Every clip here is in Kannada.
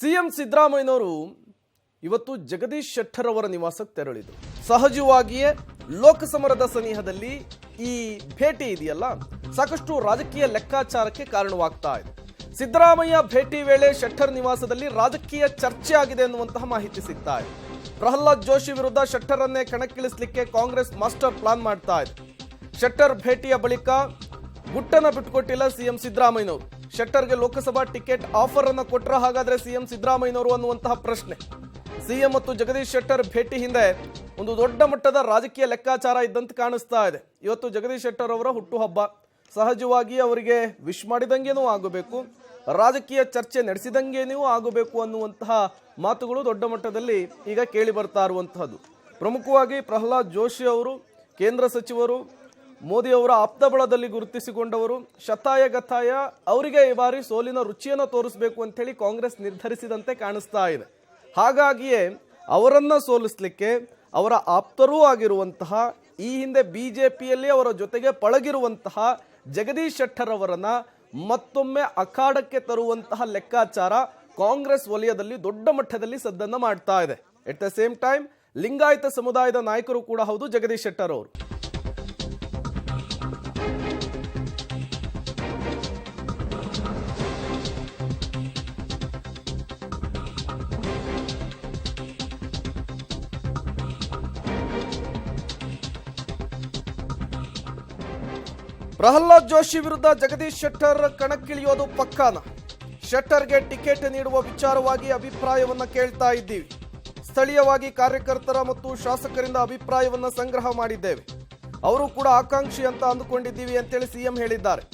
ಸಿಎಂ ಸಿದ್ದರಾಮಯ್ಯನವರು ಇವತ್ತು ಜಗದೀಶ್ ಶೆಟ್ಟರ್ ಅವರ ನಿವಾಸಕ್ಕೆ ತೆರಳಿದರು. ಸಹಜವಾಗಿಯೇ ಲೋಕಸಮರದ ಸನಿಹದಲ್ಲಿ ಈ ಭೇಟಿ ಇದೆಯಲ್ಲ ಸಾಕಷ್ಟು ರಾಜಕೀಯ ಲೆಕ್ಕಾಚಾರಕ್ಕೆ ಕಾರಣವಾಗ್ತಾ ಇದೆ. ಸಿದ್ದರಾಮಯ್ಯ ಭೇಟಿ ವೇಳೆ ಶೆಟ್ಟರ್ ನಿವಾಸದಲ್ಲಿ ರಾಜಕೀಯ ಚರ್ಚೆ ಆಗಿದೆ ಎನ್ನುವಂತಹ ಮಾಹಿತಿ ಸಿಗ್ತಾ ಇದೆ. ಪ್ರಹ್ಲಾದ್ ಜೋಶಿ ವಿರುದ್ಧ ಶೆಟ್ಟರ್ ಅನ್ನೇ ಕಣಕ್ಕಿಳಿಸಲಿಕ್ಕೆ ಕಾಂಗ್ರೆಸ್ ಮಾಸ್ಟರ್ ಪ್ಲಾನ್ ಮಾಡ್ತಾ ಇದೆ. ಶೆಟ್ಟರ್ ಭೇಟಿಯ ಬಳಿಕ ಗುಟ್ಟನ್ನ ಬಿಟ್ಟುಕೊಟ್ಟಿಲ್ಲ ಸಿಎಂ ಸಿದ್ದರಾಮಯ್ಯನವರು. ಶೆಟ್ಟರ್ಗೆ ಲೋಕಸಭಾ ಟಿಕೆಟ್ ಆಫರ್ ಅನ್ನು ಕೊಟ್ಟರೆ ಹಾಗಾದ್ರೆ ಸಿಎಂ ಸಿದ್ದರಾಮಯ್ಯನವರು ಅನ್ನುವಂತಹ ಪ್ರಶ್ನೆ. ಸಿಎಂ ಮತ್ತು ಜಗದೀಶ್ ಶೆಟ್ಟರ್ ಭೇಟಿ ಹಿಂದೆ ಒಂದು ದೊಡ್ಡ ಮಟ್ಟದ ರಾಜಕೀಯ ಲೆಕ್ಕಾಚಾರ ಇದ್ದಂತೆ ಕಾಣಿಸ್ತಾ ಇದೆ. ಇವತ್ತು ಜಗದೀಶ್ ಶೆಟ್ಟರ್ ಅವರ ಹುಟ್ಟುಹಬ್ಬ, ಸಹಜವಾಗಿ ಅವರಿಗೆ ವಿಶ್ ಮಾಡಿದಂಗೇನೂ ಆಗಬೇಕು, ರಾಜಕೀಯ ಚರ್ಚೆ ನಡೆಸಿದಂಗೇನೂ ಆಗಬೇಕು ಅನ್ನುವಂತಹ ಮಾತುಗಳು ದೊಡ್ಡ ಮಟ್ಟದಲ್ಲಿ ಈಗ ಕೇಳಿ ಬರ್ತಾ ಇರುವಂತಹದ್ದು. ಪ್ರಮುಖವಾಗಿ ಪ್ರಹ್ಲಾದ್ ಜೋಶಿ ಅವರು ಕೇಂದ್ರ ಸಚಿವರು, ಮೋದಿ ಅವರ ಆಪ್ತ ಬಳದಲ್ಲಿ ಗುರುತಿಸಿಕೊಂಡವರು, ಶತಾಯ ಗತಾಯ ಅವರಿಗೆ ಈ ಬಾರಿ ಸೋಲಿನ ರುಚಿಯನ್ನು ತೋರಿಸಬೇಕು ಅಂತೇಳಿ ಕಾಂಗ್ರೆಸ್ ನಿರ್ಧರಿಸಿದಂತೆ ಕಾಣಿಸ್ತಾ ಇದೆ. ಹಾಗಾಗಿಯೇ ಅವರನ್ನ ಸೋಲಿಸಲಿಕ್ಕೆ ಅವರ ಆಪ್ತರೂ ಆಗಿರುವಂತಹ, ಈ ಹಿಂದೆ ಬಿಜೆಪಿಯಲ್ಲಿ ಅವರ ಜೊತೆಗೆ ಪಳಗಿರುವಂತಹ ಜಗದೀಶ್ ಶೆಟ್ಟರ್ ಅವರನ್ನ ಮತ್ತೊಮ್ಮೆ ಅಖಾಡಕ್ಕೆ ತರುವಂತಹ ಲೆಕ್ಕಾಚಾರ ಕಾಂಗ್ರೆಸ್ ವಲಯದಲ್ಲಿ ದೊಡ್ಡ ಮಟ್ಟದಲ್ಲಿ ಸದ್ದನ್ನ ಮಾಡ್ತಾ ಇದೆ. At the same time Lingayat ಸಮುದಾಯದ ನಾಯಕರು ಕೂಡ ಹೌದು ಜಗದೀಶ್ ಶೆಟ್ಟರ್ ಅವರು. ಪ್ರಹ್ಲಾದ್ ಜೋಶಿ ವಿರುದ್ಧ ಜಗದೀಶ್ ಶೆಟ್ಟರ್ ಕಣಕ್ಕಿಳಿಯೋದು ಪಕ್ಕಾನ? ಶೆಟ್ಟರ್ಗೆ ಟಿಕೆಟ್ ನೀಡುವ ವಿಚಾರವಾಗಿ ಅಭಿಪ್ರಾಯವನ್ನ ಕೇಳ್ತಾ ಇದ್ದೀವಿ. ಸ್ಥಳೀಯವಾಗಿ ಕಾರ್ಯಕರ್ತರ ಮತ್ತು ಶಾಸಕರಿಂದ ಅಭಿಪ್ರಾಯವನ್ನ ಸಂಗ್ರಹ ಮಾಡಿದ್ದೇವೆ. ಅವರು ಕೂಡ ಆಕಾಂಕ್ಷಿ ಅಂತ ಅಂದುಕೊಂಡಿದ್ದೀವಿ ಅಂತೇಳಿ ಸಿಎಂ ಹೇಳಿದ್ದಾರೆ.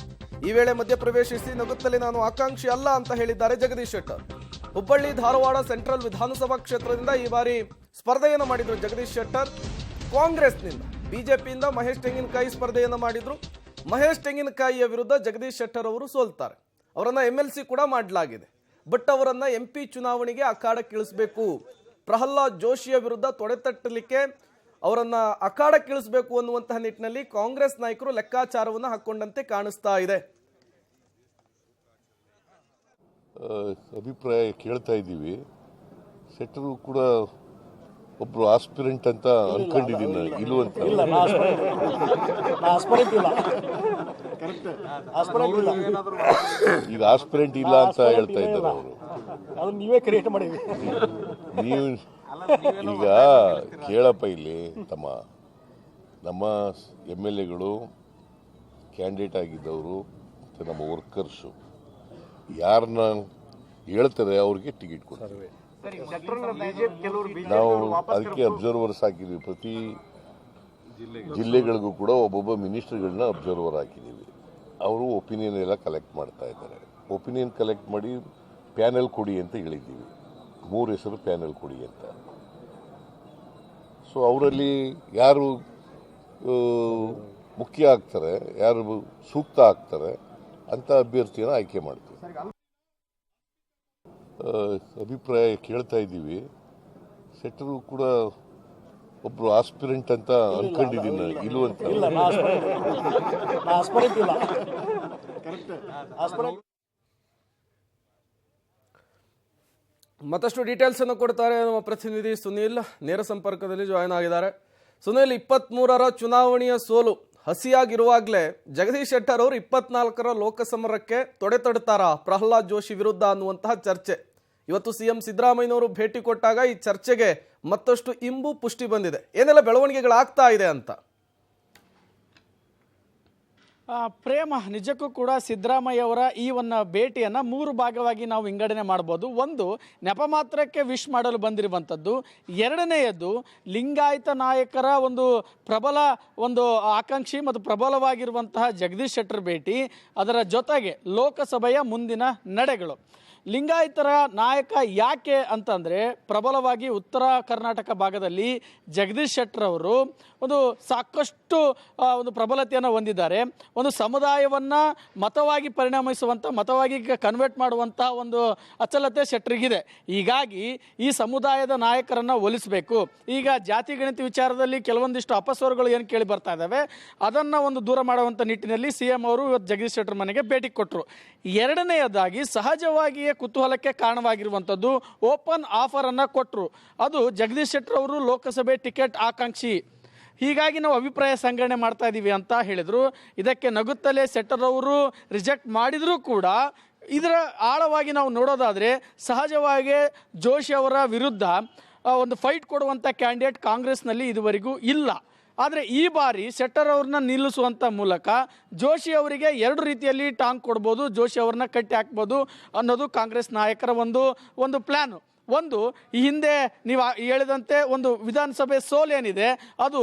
ಈ ವೇಳೆ ಮಧ್ಯಪ್ರವೇಶಿಸಿ ನಗುತ್ತಲೇ ನಾನು ಆಕಾಂಕ್ಷಿ ಅಲ್ಲ ಅಂತ ಹೇಳಿದ್ದಾರೆ ಜಗದೀಶ್ ಶೆಟ್ಟರ್. ಹುಬ್ಬಳ್ಳಿ ಧಾರವಾಡ ಸೆಂಟ್ರಲ್ ವಿಧಾನಸಭಾ ಕ್ಷೇತ್ರದಿಂದ ಈ ಬಾರಿ ಸ್ಪರ್ಧೆಯನ್ನು ಮಾಡಿದ್ರು ಜಗದೀಶ್ ಶೆಟ್ಟರ್. ಕಾಂಗ್ರೆಸ್ನಿಂದ, ಬಿಜೆಪಿಯಿಂದ ಮಹೇಶ್ ತೆಂಗಿನಕಾಯಿ ಸ್ಪರ್ಧೆಯನ್ನು ಮಾಡಿದ್ರು. ಮಹೇಶ್ ತೆಂಗಿನಕಾಯಿಯ ವಿರುದ್ಧ ಜಗದೀಶ್ ಶೆಟ್ಟರ್ ಅವರು ಸೋಲ್ತಾರೆ. ಅವರನ್ನ MLC ಕೂಡ ಮಾಡಲಾಗಿದೆ. ಬಟ್ ಅವರನ್ನ MP ಚುನಾವಣೆಗೆ ಅಖಾಡಕ್ಕಿಳಿಸಬೇಕು, ಪ್ರಹ್ಲಾದ್ ಜೋಶಿಯ ವಿರುದ್ಧ ತೊಡೆತಟ್ಟಲಿಕ್ಕೆ ಅವರನ್ನ ಅಖಾಡಕ್ಕಿಳಿಸಬೇಕು ಅನ್ನುವಂತಹ ನಿಟ್ಟಿನಲ್ಲಿ ಕಾಂಗ್ರೆಸ್ ನಾಯಕರು ಲೆಕ್ಕಾಚಾರವನ್ನು ಹಾಕೊಂಡಂತೆ ಕಾಣಿಸ್ತಾ ಇದೆ. ಅಭಿಪ್ರಾಯ ಕೇಳ್ತಾ ಇದ್ದೀವಿ. ಶೆಟ್ಟರು ಕೂಡ ಒಬ್ರು ಆಸ್ಪಿರೆಂಟ್ ಅಂತ ಅನ್ಕೊಂಡಿದ್ದೀನಿ. ಇಲ್ಲವಂತ ಈಗ ಆಸ್ಪಿರೆಂಟ್ ಇಲ್ಲ ಅಂತ ಹೇಳ್ತಾ ಇದ್ದಾರೆ ಅವರು. ನೀವೇ ಕ್ರಿಯೇಟ್ ಮಾಡಿದ್ರಿ. ನೀವು ಈಗ ಕೇಳಪ್ಪ, ಇಲ್ಲಿ ನಮ್ಮ MLAಗಳು ಕ್ಯಾಂಡಿಡೇಟ್ ಆಗಿದ್ದವರು ಮತ್ತು ನಮ್ಮ ವರ್ಕರ್ಸು ಯಾರನ್ನ ಹೇಳ್ತಾರೆ ಅವ್ರಿಗೆ ಟಿಕೆಟ್ ಕೊಡ್ತಾರೆ. ನಾವು ಅದಕ್ಕೆ ಅಬ್ಸರ್ವರ್ಸ್ ಹಾಕಿದ್ವಿ. ಪ್ರತಿ ಜಿಲ್ಲೆಗಳಿಗೂ ಕೂಡ ಒಬ್ಬೊಬ್ಬ ಮಿನಿಸ್ಟರ್ಗಳನ್ನ ಅಬ್ಸರ್ವರ್ ಹಾಕಿದ್ದೀವಿ. ಅವರು ಒಪಿನಿಯನ್ ಎಲ್ಲ ಕಲೆಕ್ಟ್ ಮಾಡ್ತಾ ಇದ್ದಾರೆ. ಒಪಿನಿಯನ್ ಕಲೆಕ್ಟ್ ಮಾಡಿ ಪ್ಯಾನೆಲ್ ಕೊಡಿ ಅಂತ ಹೇಳಿದ್ದೀವಿ. 3 ಹೆಸರು ಪ್ಯಾನೆಲ್ ಕೊಡಿ ಅಂತ. ಸೊ ಅವರಲ್ಲಿ ಯಾರು ಮುಖ್ಯ ಆಗ್ತಾರೆ, ಯಾರು ಸೂಕ್ತ ಆಗ್ತಾರೆ ಅಂತ ಅಭ್ಯರ್ಥಿಯನ್ನು ಆಯ್ಕೆ ಮಾಡ್ತೀವಿ. ಅಭಿಪ್ರಾಯ ಕೇಳ್ತಾ ಇದ್ದೀವಿ. ಶೆಟ್ಟರು ಕೂಡ ಒಬ್ರು ಆಸ್ಪಿರೆಂಟ್ ಅಂತ ಅನ್ಕೊಂಡಿದ್ದೀನಿ. ಇಲ್ಲವಂತ ಮತ್ತಷ್ಟು ಡೀಟೇಲ್ಸ್ ಅನ್ನು ಕೊಡ್ತಾರೆ ನಮ್ಮ ಪ್ರತಿನಿಧಿ ಸುನೀಲ್. ನೇರ ಸಂಪರ್ಕದಲ್ಲಿ ಜಾಯ್ನ್ ಆಗಿದ್ದಾರೆ. ಸುನೀಲ್, 23ರ ಚುನಾವಣೆಯ ಸೋಲು ಹಸಿಯಾಗಿರುವಾಗಲೇ ಜಗದೀಶ್ ಶೆಟ್ಟರ್ ಅವರು 24ರ ಲೋಕಸಮರಕ್ಕೆ ತೊಡೆತಡ್ತಾರ ಪ್ರಹ್ಲಾದ್ ಜೋಶಿ ವಿರುದ್ಧ ಅನ್ನುವಂತಹ ಚರ್ಚೆ. ಇವತ್ತು ಸಿಎಂ ಸಿದ್ದರಾಮಯ್ಯನವರು ಭೇಟಿ ಕೊಟ್ಟಾಗ ಈ ಚರ್ಚೆಗೆ ಮತ್ತಷ್ಟು ಇಂಬು ಪುಷ್ಟಿ ಬಂದಿದೆ. ಏನೆಲ್ಲ ಬೆಳವಣಿಗೆಗಳಾಗ್ತಾ ಇದೆ ಅಂತ? ಪ್ರೇಮ, ನಿಜಕ್ಕೂ ಕೂಡ ಸಿದ್ದರಾಮಯ್ಯ ಅವರ ಈ ಒಂದು ಭೇಟಿಯನ್ನು 3 ಭಾಗವಾಗಿ ನಾವು ವಿಂಗಡಣೆ ಮಾಡ್ಬೋದು. ಒಂದು, ನೆಪ ಮಾತ್ರಕ್ಕೆ ವಿಶ್ ಮಾಡಲು ಬಂದಿರುವಂಥದ್ದು. ಎರಡನೆಯದು, ಲಿಂಗಾಯತ ನಾಯಕರ ಪ್ರಬಲ ಆಕಾಂಕ್ಷಿ ಮತ್ತು ಪ್ರಬಲವಾಗಿರುವಂತಹ ಜಗದೀಶ್ ಶೆಟ್ಟರ್ ಭೇಟಿ. ಅದರ ಜೊತೆಗೆ ಲೋಕಸಭೆಯ ಮುಂದಿನ ನಡೆಗಳು. ಲಿಂಗಾಯತರ ನಾಯಕ ಯಾಕೆ ಅಂತಂದರೆ, ಪ್ರಬಲವಾಗಿ ಉತ್ತರ ಕರ್ನಾಟಕ ಭಾಗದಲ್ಲಿ ಜಗದೀಶ್ ಶೆಟ್ಟರ್ ಅವರು ಸಾಕಷ್ಟು ಪ್ರಬಲತೆಯನ್ನು ಹೊಂದಿದ್ದಾರೆ. ಸಮುದಾಯವನ್ನು ಮತವಾಗಿ ಪರಿಣಮಿಸುವಂಥ, ಮತವಾಗಿ ಕನ್ವರ್ಟ್ ಮಾಡುವಂಥ ಅಚಲತೆ ಶೆಟ್ಟರಿಗಿದೆ. ಹೀಗಾಗಿ ಈ ಸಮುದಾಯದ ನಾಯಕರನ್ನು ಒಲಿಸಬೇಕು. ಈಗ ಜಾತಿ ಗಣಿತ ವಿಚಾರದಲ್ಲಿ ಕೆಲವೊಂದಿಷ್ಟು ಅಪಸ್ವರಗಳು ಏನು ಕೇಳಿ ಬರ್ತಾ ಇದ್ದಾವೆ, ಅದನ್ನು ದೂರ ಮಾಡುವಂಥ ನಿಟ್ಟಿನಲ್ಲಿ CM ಅವರು ಇವತ್ತು ಜಗದೀಶ್ ಶೆಟ್ಟರ್ ಮನೆಗೆ ಭೇಟಿ ಕೊಟ್ಟರು. ಎರಡನೆಯದಾಗಿ, ಸಹಜವಾಗಿಯೇ ಕುತೂಹಲಕ್ಕೆ ಕಾರಣವಾಗಿರುವಂಥದ್ದು. ಓಪನ್ ಆಫರ್ ಅನ್ನು ಕೊಟ್ಟರು. ಅದು ಜಗದೀಶ್ ಶೆಟ್ಟರ್ ಅವರು ಲೋಕಸಭೆ ಟಿಕೆಟ್ ಆಕಾಂಕ್ಷಿ, ಹೀಗಾಗಿ ನಾವು ಅಭಿಪ್ರಾಯ ಸಂಗ್ರಹಣೆ ಮಾಡ್ತಾ ಇದ್ದೀವಿ ಅಂತ ಹೇಳಿದರು. ಇದಕ್ಕೆ ನಗುತ್ತಲೇ ಶೆಟ್ಟರ್ ಅವರು ರಿಜೆಕ್ಟ್ ಮಾಡಿದರೂ ಕೂಡ ಇದರ ಆಳವಾಗಿ ನಾವು ನೋಡೋದಾದರೆ ಸಹಜವಾಗಿ ಜೋಶಿ ಅವರ ವಿರುದ್ಧ ಒಂದು ಫೈಟ್ ಕೊಡುವಂಥ ಕ್ಯಾಂಡಿಡೇಟ್ ಕಾಂಗ್ರೆಸ್ನಲ್ಲಿ ಇದುವರೆಗೂ ಇಲ್ಲ. ಆದರೆ ಈ ಬಾರಿ ಶೆಟ್ಟರ್ ಅವ್ರನ್ನ ನಿಲ್ಲಿಸುವಂಥ ಮೂಲಕ ಜೋಶಿ ಅವರಿಗೆ ಎರಡು ರೀತಿಯಲ್ಲಿ ಟಾಂಗ್ ಕೊಡ್ಬೋದು, ಜೋಶಿ ಅವ್ರನ್ನ ಕಟ್ಟಿ ಹಾಕ್ಬೋದು ಅನ್ನೋದು ಕಾಂಗ್ರೆಸ್ ನಾಯಕರ ಒಂದು ಪ್ಲ್ಯಾನು. ಒಂದು, ಈ ಹಿಂದೆ ನೀವು ಹೇಳಿದಂತೆ ಒಂದು ವಿಧಾನಸಭೆ ಸೋಲೇನಿದೆ ಅದು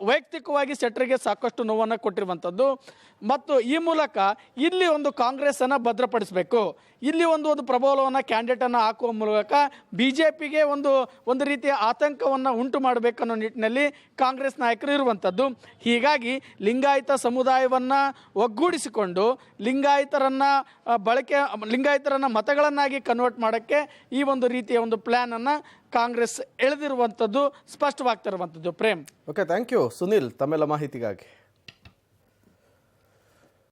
ವೈಯಕ್ತಿಕವಾಗಿ ಶೆಟ್ಟರ್ಗೆ ಸಾಕಷ್ಟು ನೋವನ್ನು ಕೊಟ್ಟಿರುವಂಥದ್ದು. ಮತ್ತು ಈ ಮೂಲಕ ಇಲ್ಲಿ ಒಂದು ಕಾಂಗ್ರೆಸ್ಸನ್ನು ಭದ್ರಪಡಿಸಬೇಕು, ಇಲ್ಲಿ ಒಂದು ಪ್ರಭಾವವನ್ನು ಕ್ಯಾಂಡಿಡೇಟನ್ನು ಹಾಕುವ ಮೂಲಕ BJPಗೆ ಒಂದು ರೀತಿಯ ಆತಂಕವನ್ನು ಉಂಟು ಮಾಡಬೇಕನ್ನೋ ನಿಟ್ಟಿನಲ್ಲಿ ಕಾಂಗ್ರೆಸ್ ನಾಯಕರು ಇರುವಂಥದ್ದು. ಹೀಗಾಗಿ ಲಿಂಗಾಯತ ಸಮುದಾಯವನ್ನು ಒಗ್ಗೂಡಿಸಿಕೊಂಡು ಲಿಂಗಾಯತರನ್ನು ಮತಗಳನ್ನಾಗಿ ಕನ್ವರ್ಟ್ ಮಾಡೋಕ್ಕೆ ಈ ಒಂದು ರೀತಿಯ ಒಂದು ಪ್ಲ್ಯಾನನ್ನು ಕಾಂಗ್ರೆಸ್ ಎಳೆದಿರುವಂಥದ್ದು ಸ್ಪಷ್ಟವಾಗ್ತಿರುವಂಥದ್ದು. Prem. Okay, thank you Sunil ತಮ್ಮೆಲ್ಲ ಮಾಹಿತಿಗಾಗಿ.